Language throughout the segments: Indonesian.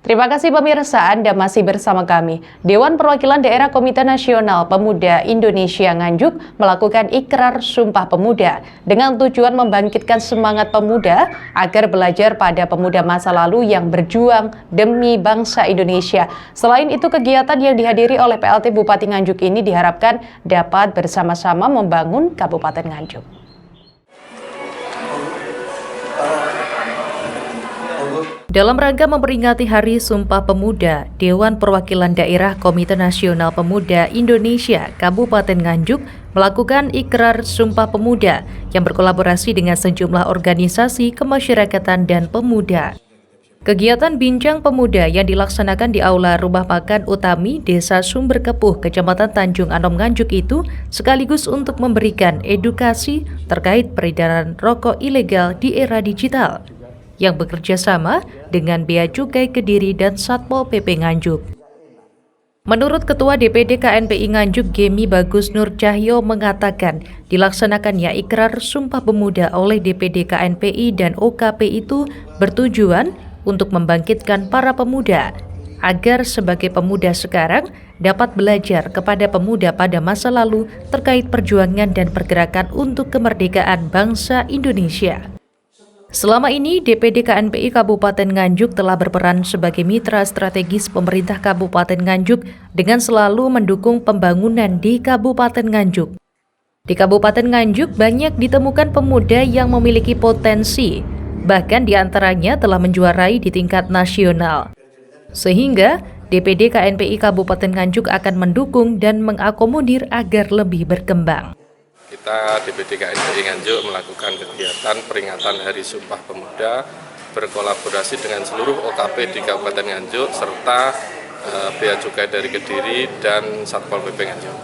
Terima kasih pemirsa, Anda masih bersama kami. Dewan Perwakilan Daerah Komite Nasional Pemuda Indonesia Nganjuk melakukan ikrar Sumpah Pemuda dengan tujuan membangkitkan semangat pemuda agar belajar pada pemuda masa lalu yang berjuang demi bangsa Indonesia. Selain itu, kegiatan yang dihadiri oleh PLT Bupati Nganjuk ini diharapkan dapat bersama-sama membangun Kabupaten Nganjuk. Dalam rangka memperingati Hari Sumpah Pemuda, Dewan Perwakilan Daerah Komite Nasional Pemuda Indonesia Kabupaten Nganjuk melakukan ikrar Sumpah Pemuda yang berkolaborasi dengan sejumlah organisasi kemasyarakatan dan pemuda. Kegiatan Bincang Pemuda yang dilaksanakan di Aula Rumah Makan Utami Desa Sumberkepuh, Kecamatan Tanjung Anom Nganjuk itu sekaligus untuk memberikan edukasi terkait peredaran rokok ilegal di era digital yang bekerja sama dengan Bea Cukai Kediri dan Satpol PP Nganjuk. Menurut Ketua DPD KNPI Nganjuk Gemi Bagus Nur Cahyo mengatakan, dilaksanakannya ikrar Sumpah Pemuda oleh DPD KNPI dan OKP itu bertujuan untuk membangkitkan para pemuda agar sebagai pemuda sekarang dapat belajar kepada pemuda pada masa lalu terkait perjuangan dan pergerakan untuk kemerdekaan bangsa Indonesia. Selama ini, DPD KNPI Kabupaten Nganjuk telah berperan sebagai mitra strategis pemerintah Kabupaten Nganjuk dengan selalu mendukung pembangunan di Kabupaten Nganjuk. Di Kabupaten Nganjuk banyak ditemukan pemuda yang memiliki potensi, bahkan diantaranya telah menjuarai di tingkat nasional. Sehingga, DPD KNPI Kabupaten Nganjuk akan mendukung dan mengakomodir agar lebih berkembang. Kita DPD KNPI Nganjuk melakukan kegiatan peringatan Hari Sumpah Pemuda berkolaborasi dengan seluruh OKP di Kabupaten Nganjuk serta Bea Cukai dari Kediri dan Satpol PP Nganjuk.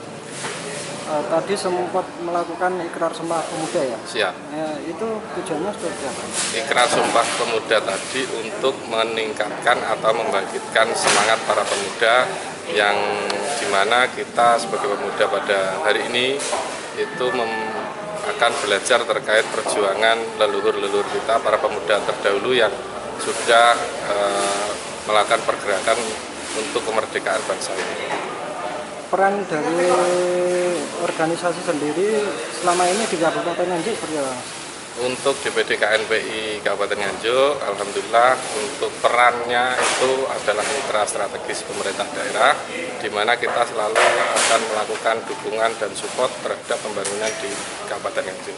Tadi sempat melakukan ikrar Sumpah Pemuda ya? Siap. Itu tujuannya seperti apa? Ikrar Sumpah Pemuda tadi untuk meningkatkan atau membangkitkan semangat para pemuda yang dimana kita sebagai pemuda pada hari ini itu akan belajar terkait perjuangan leluhur-leluhur kita, para pemuda terdahulu yang sudah melakukan pergerakan untuk kemerdekaan bangsa ini. Peran dari organisasi sendiri selama ini di Kabupaten Nganjuk seperti apa? Untuk DPD KNPI Kabupaten Nganjuk, alhamdulillah untuk perannya itu adalah mitra strategis pemerintah daerah, di mana kita selalu akan melakukan dukungan dan support terhadap pembangunan di Kabupaten Nganjuk.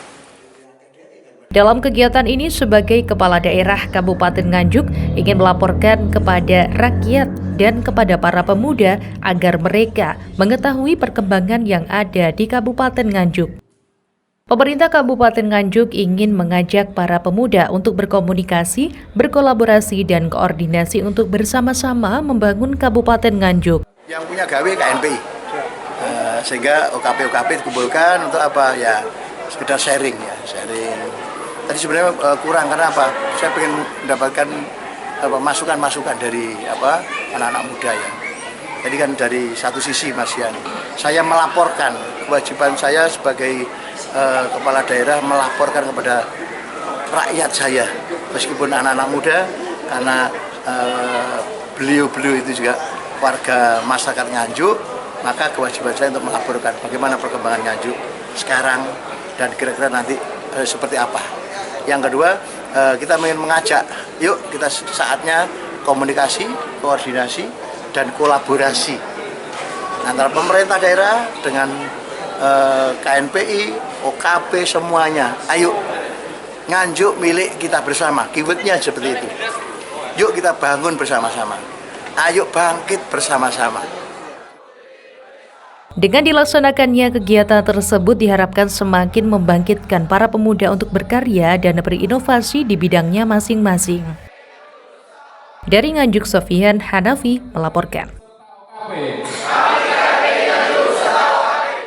Dalam kegiatan ini, sebagai Kepala Daerah Kabupaten Nganjuk ingin melaporkan kepada rakyat dan kepada para pemuda agar mereka mengetahui perkembangan yang ada di Kabupaten Nganjuk. Pemerintah Kabupaten Nganjuk ingin mengajak para pemuda untuk berkomunikasi, berkolaborasi, dan koordinasi untuk bersama-sama membangun Kabupaten Nganjuk. Yang punya gawe KNPI, sehingga OKP dikumpulkan untuk apa ya, sekedar sharing ya, sharing. Tadi sebenarnya kurang karena apa? Saya ingin mendapatkan masukan-masukan dari anak-anak muda ya. Jadi kan dari satu sisi Mas Yan, saya melaporkan kewajiban saya sebagai kepala daerah melaporkan kepada rakyat saya, meskipun anak-anak muda, karena beliau-beliau itu juga warga masyarakat Nganjuk, maka kewajiban saya untuk melaporkan bagaimana perkembangan Nganjuk sekarang dan kira-kira nanti seperti apa. Yang kedua, kita ingin mengajak, yuk kita saatnya komunikasi, koordinasi, dan kolaborasi antara pemerintah daerah dengan KNPI, OKP semuanya. Ayo, Nganjuk milik kita bersama. Keywordnya seperti itu. Yuk kita bangun bersama-sama. Ayo bangkit bersama-sama. Dengan dilaksanakannya kegiatan tersebut diharapkan semakin membangkitkan para pemuda untuk berkarya dan berinovasi di bidangnya masing-masing. Dari Nganjuk, Sofian Hanafi melaporkan.